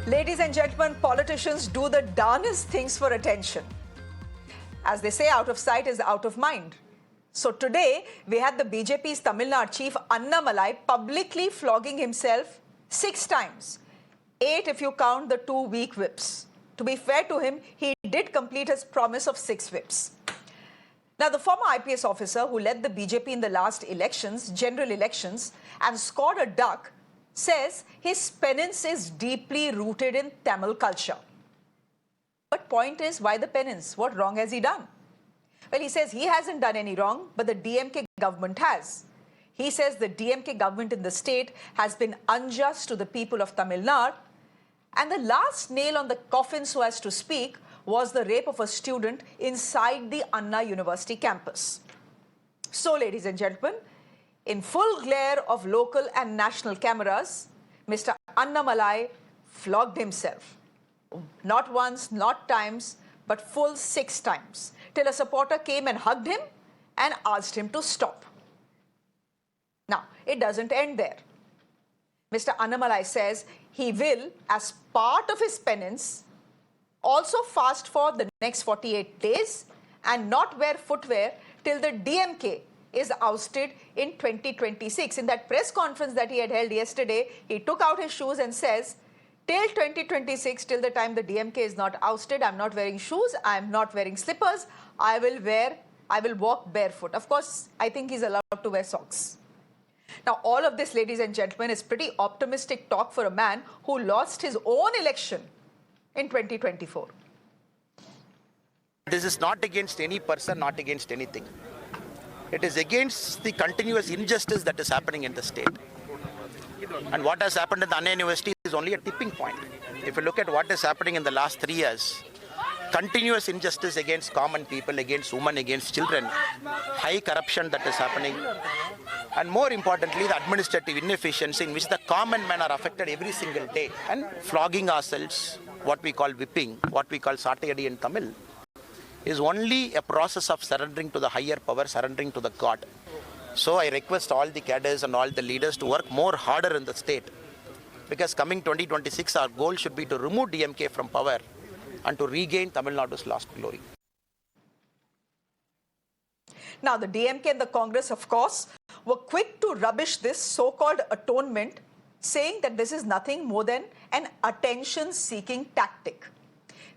Ladies and gentlemen, politicians do the darnest things for attention. As they say, out of sight is out of mind. So today, we had the BJP's Tamil Nadu chief Annamalai publicly flogging himself 6 times. 8 if you count the 2 weak whips. To be fair to him, he did complete his promise of 6 whips. Now, the former IPS officer who led the BJP in the last elections, general elections, and scored a duck, says his penance is deeply rooted in Tamil culture. But point is, why the penance? What wrong has he done? Well, he says he hasn't done any wrong, but the DMK government has. He says the DMK government in the state has been unjust to the people of Tamil Nadu. And the last nail on the coffin, so as to speak, was the rape of a student inside the Anna University campus. So, ladies and gentlemen, in full glare of local and national cameras, Mr. Annamalai flogged himself. Not once, not times, but full 6 times, till a supporter came and hugged him and asked him to stop. Now, it doesn't end there. Mr. Annamalai says he will, as part of his penance, also fast for the next 48 days and not wear footwear till the DMK is ousted in 2026. In that press conference that he had held yesterday, he took out his shoes and says, till 2026, till the time the DMK is not ousted, I'm not wearing shoes, I'm not wearing slippers, I will walk barefoot. Of course, I think he's allowed to wear socks. Now, all of this, ladies and gentlemen, is pretty optimistic talk for a man who lost his own election in 2024. This is not against any person, not against anything. It is against the continuous injustice that is happening in the state. And what has happened in the Anna University is only a tipping point. If you look at what is happening in the last 3 years, continuous injustice against common people, against women, against children, high corruption that is happening, and more importantly, the administrative inefficiency in which the common men are affected every single day. And flogging ourselves, what we call whipping, what we call satayadi in Tamil, is only a process of surrendering to the higher power, surrendering to the God. So I request all the cadres and all the leaders to work more harder in the state, because coming 2026, our goal should be to remove DMK from power and to regain Tamil Nadu's lost glory. Now, the DMK and the Congress, of course, were quick to rubbish this so-called atonement, saying that this is nothing more than an attention-seeking tactic.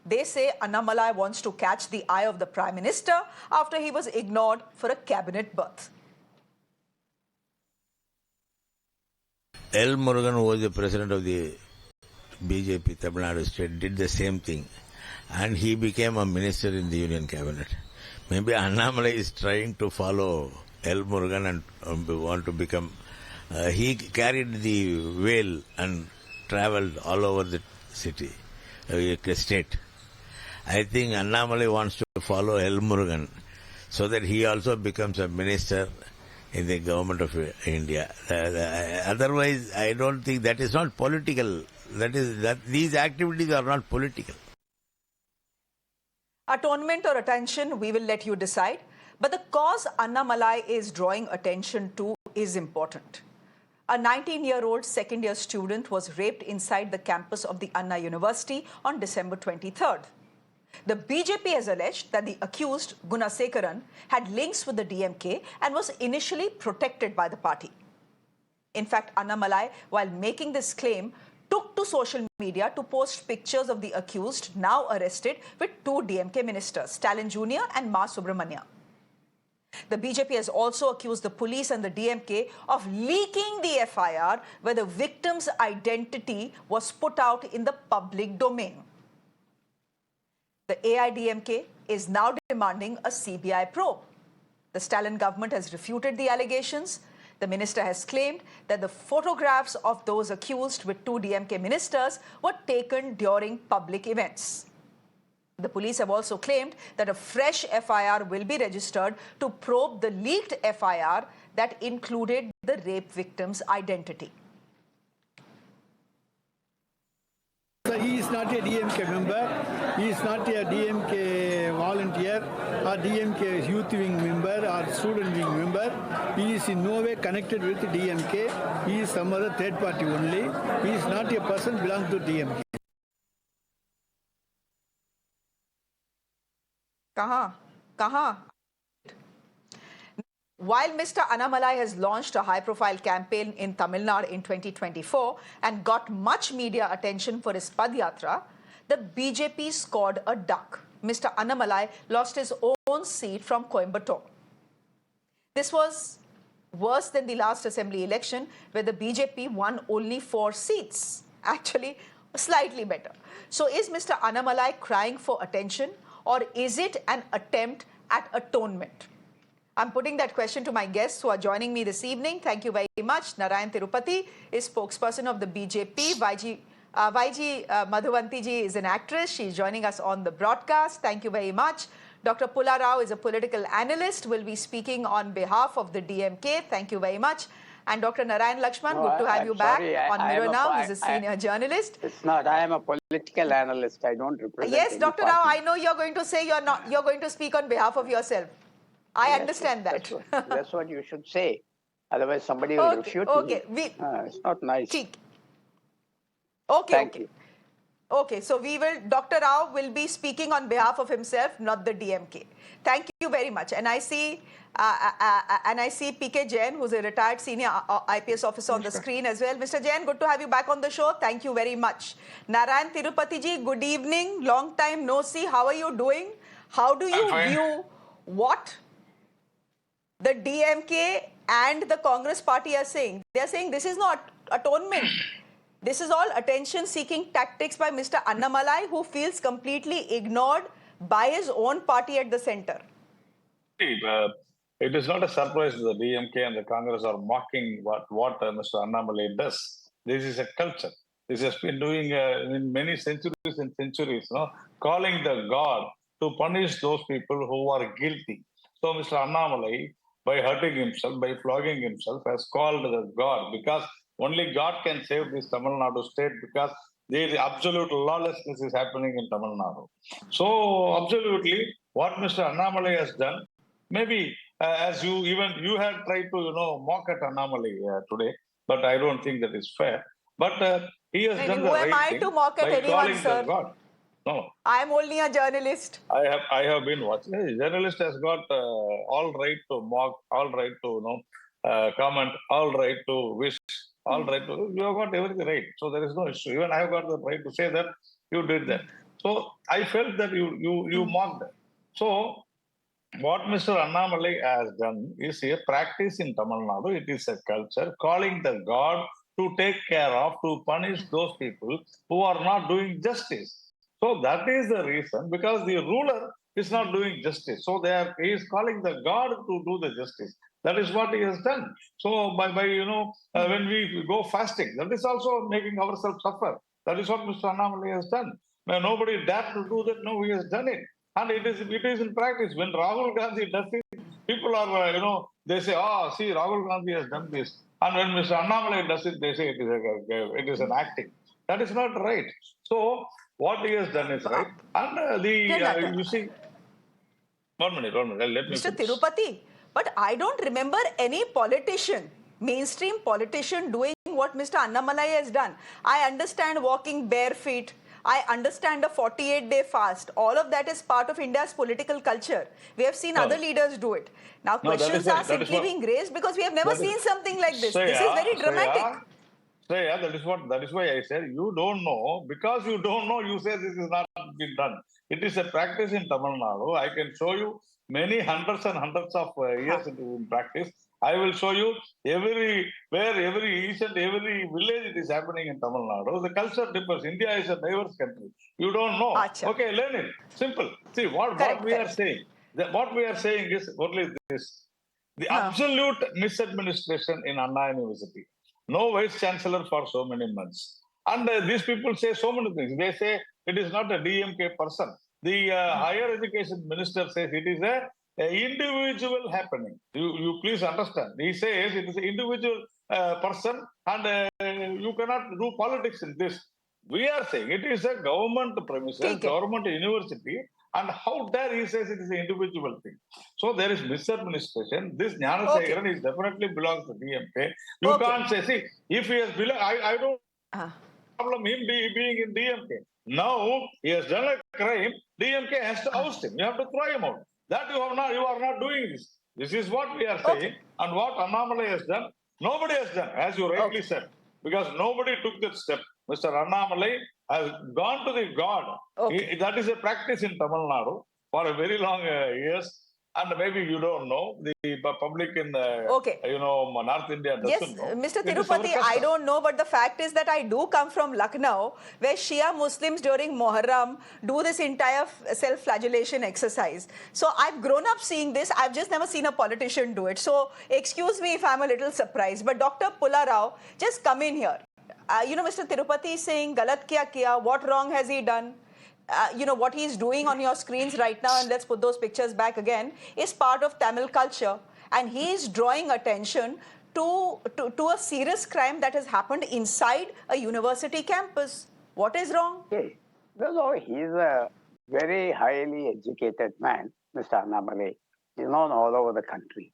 They say Annamalai wants to catch the eye of the Prime Minister after he was ignored for a cabinet berth. L. Murugan, who was the president of the BJP Tamil Nadu state, did the same thing, and he became a minister in the Union cabinet. Maybe Annamalai is trying to follow L. Murugan and want to become. He carried the veil and travelled all over the city, state. I think Annamalai wants to follow L. Murugan so that he also becomes a minister in the government of India. Otherwise, I don't think that is not political. These activities are not political. Atonement or attention, we will let you decide. But the cause Annamalai is drawing attention to is important. A 19-year-old second-year student was raped inside the campus of the Anna University on December 23rd. The BJP has alleged that the accused, Gunasekaran, had links with the DMK and was initially protected by the party. In fact, Annamalai, while making this claim, took to social media to post pictures of the accused, now arrested, with 2 DMK ministers, Stalin Jr. and Ma Subramania. The BJP has also accused the police and the DMK of leaking the FIR where the victim's identity was put out in the public domain. The AIDMK is now demanding a CBI probe. The Stalin government has refuted the allegations. The minister has claimed that the photographs of those accused with 2 DMK ministers were taken during public events. The police have also claimed that a fresh FIR will be registered to probe the leaked FIR that included the rape victim's identity. He is not a DMK member, he is not a DMK volunteer or DMK youth wing member or student wing member. He is in no way connected with DMK. He is some other third party only. He is not a person belonging to DMK. Kahan? Kahan? While Mr. Annamalai has launched a high-profile campaign in Tamil Nadu in 2024 and got much media attention for his Padyatra, the BJP scored a duck. Mr. Annamalai lost his own seat from Coimbatore. This was worse than the last assembly election, where the BJP won only 4 seats. Actually, slightly better. So is Mr. Annamalai crying for attention, or is it an attempt at atonement? I'm putting that question to my guests who are joining me this evening. Thank you very much. Narayan Tirupati is spokesperson of the BJP. YG Madhuvanti ji is an actress. She's joining us on the broadcast. Thank you very much. Dr. Pullarao is a political analyst, will be speaking on behalf of the DMK. Thank you very much. And Dr. Narayan Lakshman, good to have you back on Mirror Now. He's a senior journalist. It's not. I am a political analyst. I don't represent. Yes, Dr. party. Rao, I know you're going to say you're not. You're going to speak on behalf of yourself. I understand that. That's what you should say. Otherwise, somebody will refute me. It's not nice. Thank you. Okay, so Dr. Rao will be speaking on behalf of himself, not the DMK. Thank you very much. And I see PK Jain, who's a retired senior IPS officer on the screen as well. Mr. Jain, good to have you back on the show. Thank you very much. Narayan Tirupati ji, good evening. Long time no see. How are you doing? How do you view what the DMK and the Congress party are saying? They are saying this is not atonement. This is all attention-seeking tactics by Mr. Annamalai, who feels completely ignored by his own party at the center. It is not a surprise that the DMK and the Congress are mocking what Mr. Annamalai does. This is a culture. This has been doing in many centuries and centuries, calling the God to punish those people who are guilty. So Mr. Annamalai, by hurting himself, by flogging himself, has called the God, because only God can save this Tamil Nadu state, because there is absolute lawlessness is happening in Tamil Nadu. So absolutely, what Mr. Annamalai has done, maybe as you had tried to mock at Annamalai today, but I don't think that is fair. But he has done the right thing. Who am I to mock at anyone, sir? God. No. I am only a journalist. I have been watching. A journalist has got all right to mock, all right to comment, all right to wish, all right to. You have got everything right. So there is no issue. Even I have got the right to say that you did that. So I felt that you mocked that. So what Mr. Annamalai has done is a practice in Tamil Nadu. It is a culture calling the God to take care of, to punish those people who are not doing justice. So that is the reason, because the ruler is not doing justice. So he is calling the God to do the justice. That is what he has done. So by when we go fasting, that is also making ourselves suffer. That is what Mr. Annamalai has done. When nobody dared to do that, no, he has done it. And it is in practice. When Rahul Gandhi does it, people are, they say, see, Rahul Gandhi has done this. And when Mr. Annamalai does it, they say it is an acting. That is not right. So what he has done is right. And you see, one minute, let me Mr. finish. Tirupati, but I don't remember any politician, mainstream politician, doing what Mr. Annamalai has done. I understand walking bare feet. I understand a 48-day fast. All of that is part of India's political culture. We have seen other leaders do it. Now, questions are simply being raised because we have never seen something like this. This is very dramatic. Shreya, that is why I said you don't know. Because you don't know, you say this is not been done. It is a practice in Tamil Nadu. I can show you many hundreds and hundreds of years in practice. I will show you each and every village it is happening in Tamil Nadu. The culture differs. India is a diverse country. You don't know. Achha. Okay, learn it. Simple. See, what we are saying. What we are saying is only this. The absolute misadministration in Anna University. No vice chancellor for so many months. And these people say so many things. They say it is not a DMK person. The higher education minister says it is a individual happening. You please understand. He says it is an individual person and you cannot do politics in this. We are saying it is a government premises, government university, and how dare he says it is an individual thing. So there is misadministration. This Jnanasegaran is definitely belongs to DMK. You can't say, see, if he has belonged, I don't. problem him being in DMK. Now he has done a crime. DMK has to oust him. You have to throw him out. That you are not doing this. This is what we are saying, and what Annamalai has done, nobody has done, as you rightly said, because nobody took that step. Mr. Annamalai has gone to the God. That is a practice in Tamil Nadu for a very long years. And maybe you don't know, the public in North India doesn't know. Mr. Tirupati, I don't know, but the fact is that I do come from Lucknow, where Shia Muslims during Muharram do this entire self-flagellation exercise. So I've grown up seeing this. I've just never seen a politician do it. So excuse me if I'm a little surprised. But Dr. Pullarao, just come in here. Mr. Tirupati is saying, Galat kya kiya? What wrong has he done? What he's doing on your screens right now, and let's put those pictures back again, is part of Tamil culture. And he is drawing attention to a serious crime that has happened inside a university campus. What is wrong? Okay. No, he's a very highly educated man, Mr. Annamalai. He's known all over the country.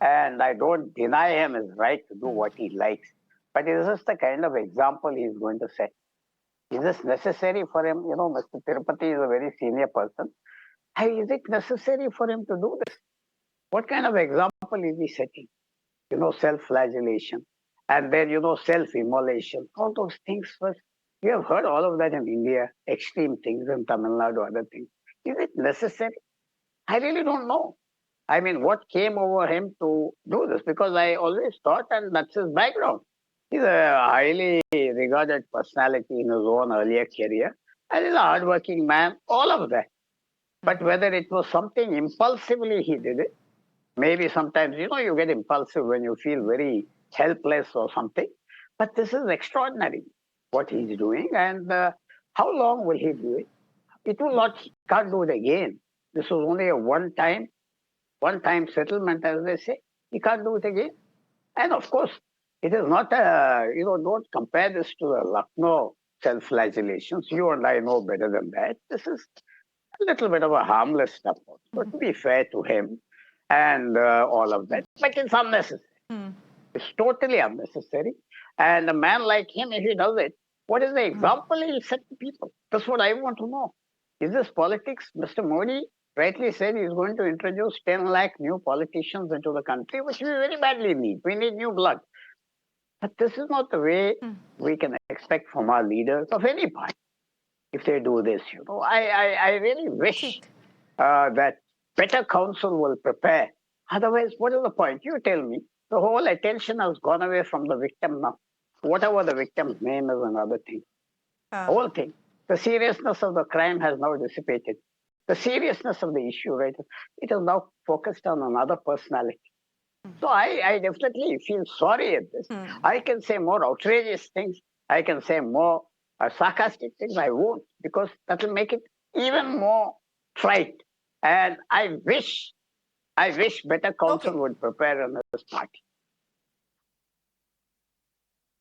And I don't deny him his right to do what he likes. But is this the kind of example he's going to set? Is this necessary for him? Mr. Tirupati is a very senior person. Is it necessary for him to do this? What kind of example is he setting? Self-flagellation. And then, self-immolation. All those things first. You have heard all of that in India. Extreme things in Tamil Nadu, other things. Is it necessary? I really don't know. I mean, what came over him to do this? Because I always thought, and that's his background. He's a highly regarded personality in his own earlier career, and he's a hardworking man, all of that. But whether it was something impulsively he did it, maybe sometimes, you get impulsive when you feel very helpless or something. But this is extraordinary, what he's doing. And how long will he do it? It will not, can't do it again. This was only a one-time settlement, as they say. He can't do it again. And of course, it is not don't compare this to the Lucknow self-flagellations. You and I know better than that. This is a little bit of a harmless stuff. But to be fair to him and all of that, but it's unnecessary. It's totally unnecessary. And a man like him, if he does it, what is the example he'll set to people? That's what I want to know. Is this politics? Mr. Modi rightly said he's going to introduce 10 lakh new politicians into the country, which we very badly need. We need new blood. But this is not the way we can expect from our leaders of any party if they do this. I really wish that better counsel will prepare. Otherwise, what is the point? You tell me. The whole attention has gone away from the victim now. Whatever the victim's name is, another thing. The whole thing. The seriousness of the crime has now dissipated. The seriousness of the issue, right? It is now focused on another personality. So I definitely feel sorry at this. I can say more outrageous things. I can say more sarcastic things. I won't, because that will make it even more trite. And I wish better counsel would prepare on this party.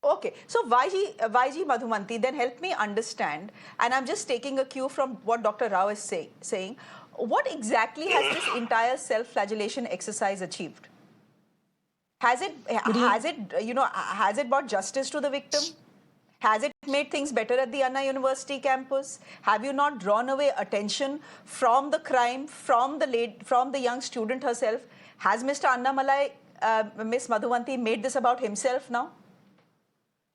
Okay, so YG Madhumanti, then help me understand, and I'm just taking a cue from what Dr. Rao is saying. What exactly has this entire self-flagellation exercise achieved? Has it brought justice to the victim? Has it made things better at the Anna University campus? Have you not drawn away attention from the crime, from the young student herself? Has Mr. Annamalai, Ms. Madhumanti, made this about himself now?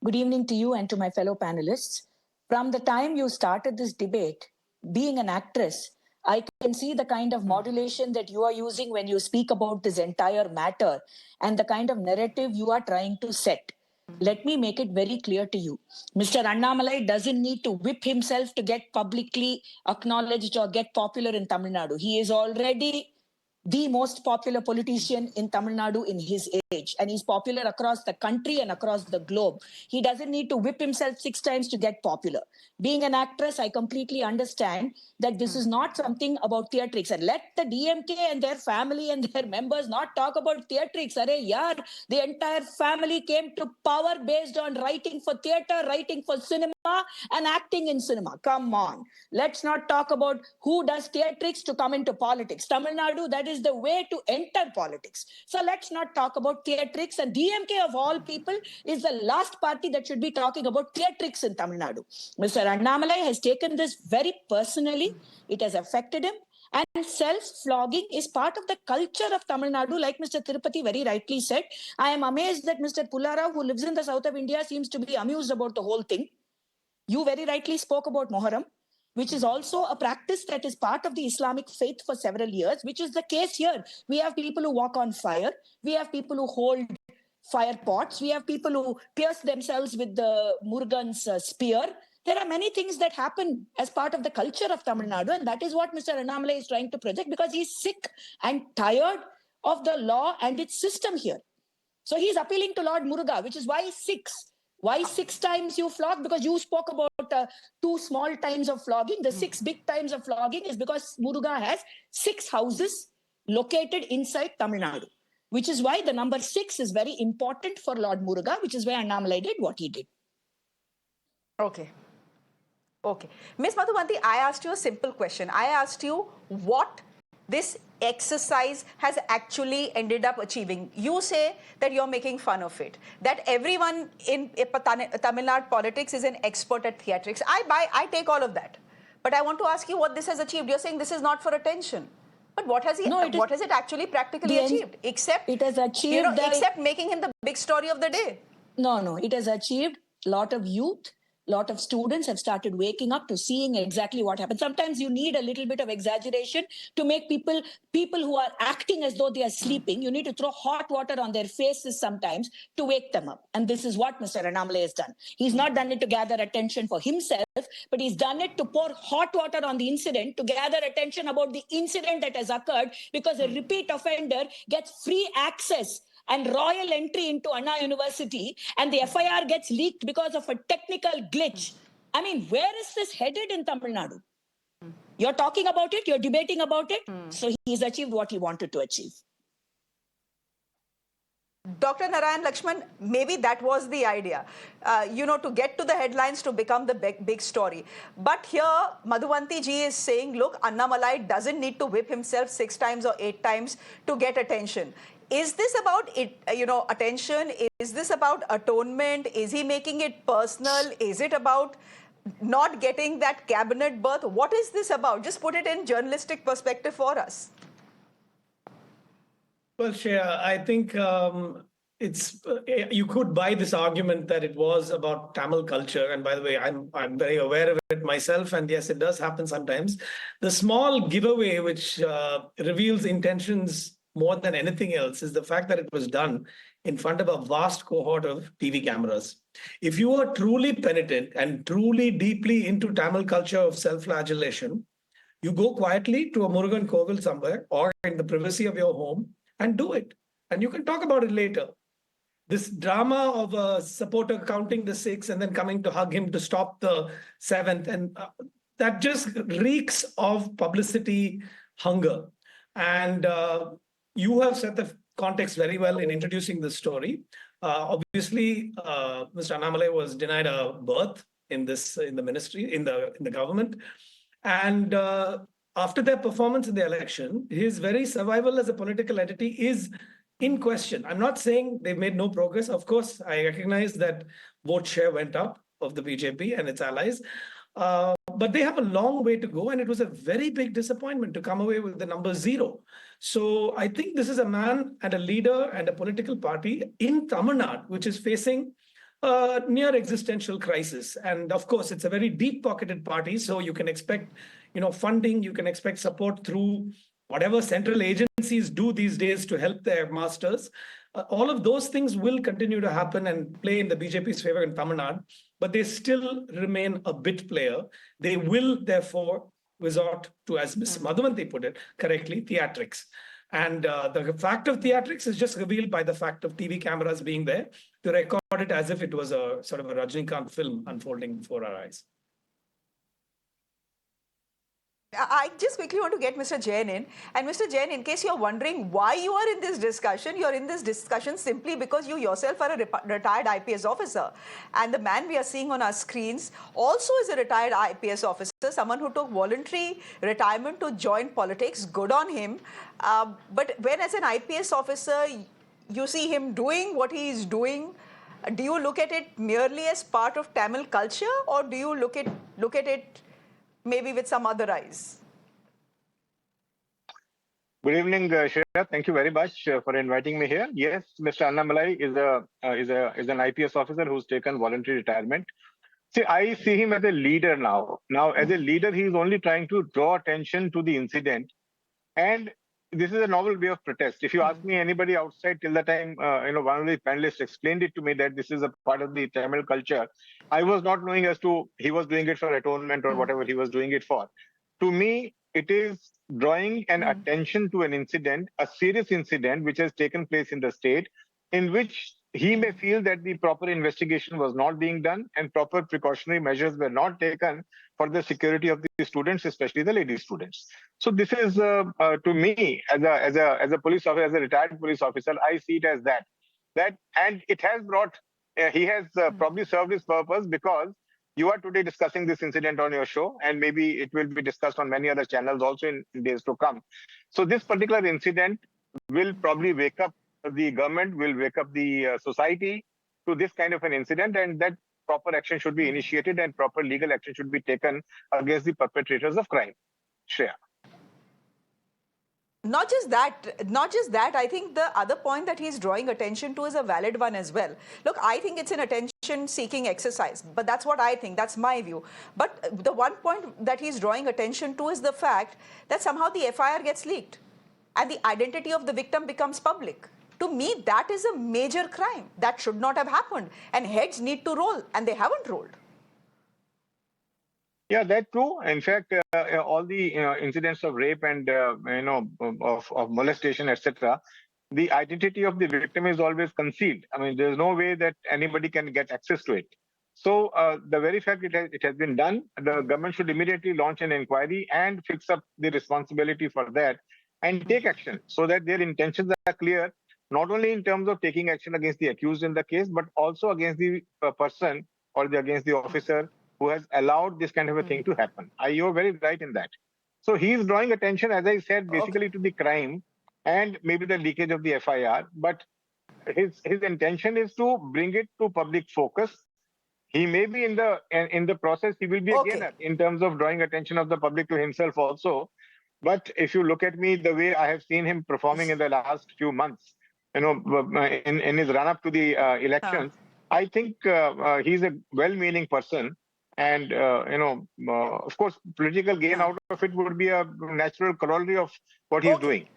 Good evening to you and to my fellow panelists. From the time you started this debate, being an actress, I can see the kind of modulation that you are using when you speak about this entire matter and the kind of narrative you are trying to set. Let me make it very clear to you. Mr. Annamalai doesn't need to whip himself to get publicly acknowledged or get popular in Tamil Nadu. He is already the most popular politician in Tamil Nadu in his age. And he's popular across the country and across the globe. He doesn't need to whip himself 6 times to get popular. Being an actress, I completely understand that this is not something about theatrics. And let the DMK and their family and their members not talk about theatrics. Arey yaar, the entire family came to power based on writing for theater, writing for cinema, and acting in cinema. Come on. Let's not talk about who does theatrics to come into politics. Tamil Nadu, that is the way to enter politics. So let's not talk about theatrics. And DMK of all people is the last party that should be talking about theatrics in Tamil Nadu. Mr. Annamalai has taken this very personally. It has affected him. And self-flogging is part of the culture of Tamil Nadu, like Mr. Tirupati very rightly said. I am amazed that Mr. Pullarao, who lives in the south of India, seems to be amused about the whole thing. You very rightly spoke about Moharram, which is also a practice that is part of the Islamic faith for several years, which is the case here. We have people who walk on fire. We have people who hold fire pots. We have people who pierce themselves with the Murugan's spear. There are many things that happen as part of the culture of Tamil Nadu, and that is what Mr. Annamalai is trying to project because he's sick and tired of the law and its system here. So he's appealing to Lord Muruga, which is why 6. Why 6 times you flog? Because you spoke about 2 small times of flogging. The 6 big times of flogging is because Muruga has 6 houses located inside Tamil Nadu, which is why the number 6 is very important for Lord Muruga, which is why Annamalai did what he did. Okay. Okay. Ms. Madhuvanti, I asked you a simple question. I asked you what this exercise has actually ended up achieving. You say that you're making fun of it, that everyone in Tamil Nadu politics is an expert at theatrics. I take all of that. But I want to ask you what this has achieved. You're saying this is not for attention. But what has what has it actually practically achieved? Except, it has achieved except making him the big story of the day. No. It has achieved a lot of youth. Lot of students have started waking up to seeing exactly what happened. Sometimes you need a little bit of exaggeration to make people who are acting as though they are sleeping, you need to throw hot water on their faces sometimes to wake them up. And this is what Mr. Annamalai has done. He's not done it to gather attention for himself, but he's done it to pour hot water on the incident, to gather attention about the incident that has occurred, because a repeat offender gets free access and royal entry into Anna University, and the FIR gets leaked because of a technical glitch. I mean, where is this headed in Tamil Nadu? You're talking about it, you're debating about it, so he's achieved what he wanted to achieve. Dr. Narayan Lakshman, maybe that was the idea, to get to the headlines, to become the big story. But here, Madhuvanti ji is saying, look, Annamalai doesn't need to whip himself 6 times or 8 times to get attention. Is this about attention? Is this about atonement? Is he making it personal? Is it about not getting that cabinet berth? What is this about? Just put it in journalistic perspective for us. Well, Shreya, I think it's you could buy this argument that it was about Tamil culture. And by the way, I'm very aware of it myself. And yes, it does happen sometimes. The small giveaway which reveals intentions more than anything else is the fact that it was done in front of a vast cohort of TV cameras. If you are truly penitent and truly deeply into Tamil culture of self-flagellation, you go quietly to a Murugan Kovil somewhere or in the privacy of your home and do it. And you can talk about it later. This drama of a supporter counting the 6 and then coming to hug him to stop the 7th, and that just reeks of publicity hunger. And you have set the context very well in introducing this story. Obviously, Mr. Annamalai was denied a berth in the ministry, in the government. And after their performance in the election, his very survival as a political entity is in question. I'm not saying they've made no progress. Of course, I recognize that vote share went up of the BJP and its allies. But they have a long way to go, and it was a very big disappointment to come away with the number 0. So I think this is a man and a leader and a political party in Tamil Nadu, which is facing a near existential crisis. And of course, it's a very deep-pocketed party, so you can expect funding, you can expect support through whatever central agencies do these days to help their masters. All of those things will continue to happen and play in the BJP's favor in Tamil Nadu, but they still remain a bit player. They will, therefore, resort to, as Ms. Madhuvanti put it correctly, theatrics. And the fact of theatrics is just revealed by the fact of TV cameras being there to record it as if it was a sort of a Rajinikanth film unfolding before our eyes. I just quickly want to get Mr. Jain in. And Mr. Jain, in case you're wondering why you are in this discussion, you're in this discussion simply because you yourself are a retired IPS officer. And the man we are seeing on our screens also is a retired IPS officer, someone who took voluntary retirement to join politics. Good on him. But when as an IPS officer, you see him doing what he is doing, do you look at it merely as part of Tamil culture, or do you look at it maybe with some other eyes? Good evening, Shreya. Thank you very much for inviting me here. Yes, Mr. Annamalai is an IPS officer who's taken voluntary retirement. See, I see him as a leader now. Now, as a leader, he is only trying to draw attention to the incident, and this is a novel way of protest. If you ask me anybody outside, till the time one of the panelists explained it to me that this is a part of the Tamil culture, I was not knowing as to he was doing it for atonement or whatever he was doing it for. To me, it is drawing an attention to an incident, a serious incident which has taken place in the state, in which he may feel that the proper investigation was not being done and proper precautionary measures were not taken for the security of the students, especially the lady students. So this is, to me, as a police officer, as a retired police officer, I see it as that, and it has brought. He has probably served his purpose, because you are today discussing this incident on your show, and maybe it will be discussed on many other channels also in days to come. So this particular incident will probably wake up the government, will wake up the society to this kind of an incident, and that proper action should be initiated and proper legal action should be taken against the perpetrators of crime. Shreya. Not just that, I think the other point that he's drawing attention to is a valid one as well. Look, I think it's an attention-seeking exercise, but that's what I think, that's my view. But the one point that he's drawing attention to is the fact that somehow the FIR gets leaked and the identity of the victim becomes public. To me, that is a major crime. That should not have happened. And heads need to roll, and they haven't rolled. Yeah, that too. In fact, all the incidents of rape and of molestation, etc., the identity of the victim is always concealed. I mean, there's no way that anybody can get access to it. So the very fact it has been done, the government should immediately launch an inquiry and fix up the responsibility for that and take action, so that their intentions are clear, not only in terms of taking action against the accused in the case, but also against the person or against the officer who has allowed this kind of a thing to happen. You're very right in that. So he's drawing attention, as I said, basically to the crime and maybe the leakage of the FIR. But his intention is to bring it to public focus. He may be in the process, he will be a gainer in terms of drawing attention of the public to himself also. But if you look at me, the way I have seen him performing in the last few months, in his run-up to the elections, I think he's a well-meaning person. And, of course, political gain out of it would be a natural corollary of what he's doing.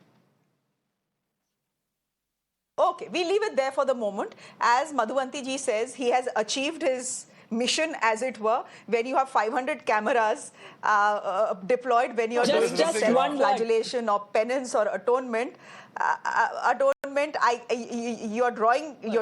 Okay, we leave it there for the moment. As Madhuvanti ji says, he has achieved his mission, as it were, when you have 500 cameras deployed when you're doing self-flagellation or penance or atonement. You're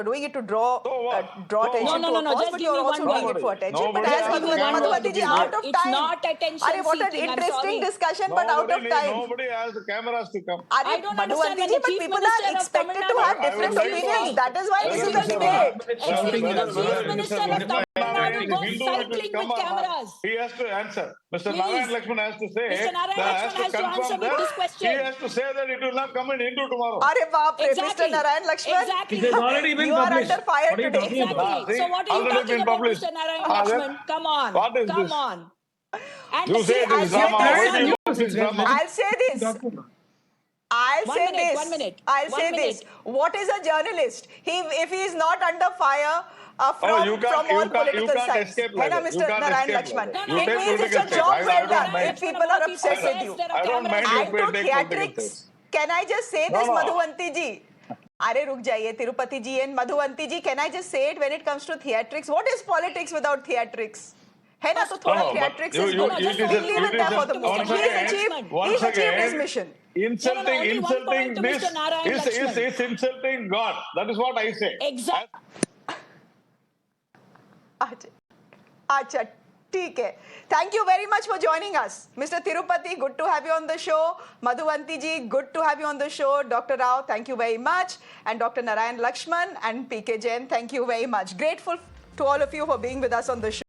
doing it to draw attention to a cause, but you're also doing it for attention. But as Madhuvanti ji, out of time. It's not attention What an interesting discussion, but out of time. Nobody has the cameras to come. I don't understand when the but Chief people Minister are of expected Tamil to have Nadu different opinions. That is why this is a debate. Excuse me, the Chief Minister of Tamil Nadu goes cycling with cameras. He has to answer. Mr. Please. Narayan Lakshman has to say. Mr. Narayan Lakshman has to answer me this question. He has to say that it will not come in Hindu tomorrow. Arre baap re, Exactly. Mr. Narayan Lakshman. Exactly. It has already been You are published. under fire What are you today. talking about? Exactly. So what are you Already talking been about, published. Mr. Narayan Lakshman? Come on. What is Come this? on. And You say it is drama. What do you want this drama? I'll say this. One minute. I'll say this. What is a journalist? If he is not under fire from you can't all political sides. escape like Hai na, that. Mr. You can't Narayan escape Lakshman. like that. No, It you means take it's a political job sides. well I don't done mind. if people are upset with you. I don't mind And if we to take political theatrics, sides. can I just say No, this, no. Madhuvanti ji? Arey ruk jaiye, Tirupati ji and Madhuvanti ji, can I just say it when it comes to theatrics? What is politics without theatrics? है ना, तो थोड़ा theatrics is good. Just leave it there for the moment. He's achieved his mission. Insulting only one point to this Mr. Narayan Lakshman. is insulting God. That is what I say. Exactly. अच्छा, ठीक है. Thank you very much for joining us. Mr. Tirupati, good to have you on the show. Madhuvanti ji, good to have you on the show. Dr. Rao, thank you very much. And Dr. Narayan Lakshman and PK Jain, thank you very much. Grateful to all of you for being with us on the show.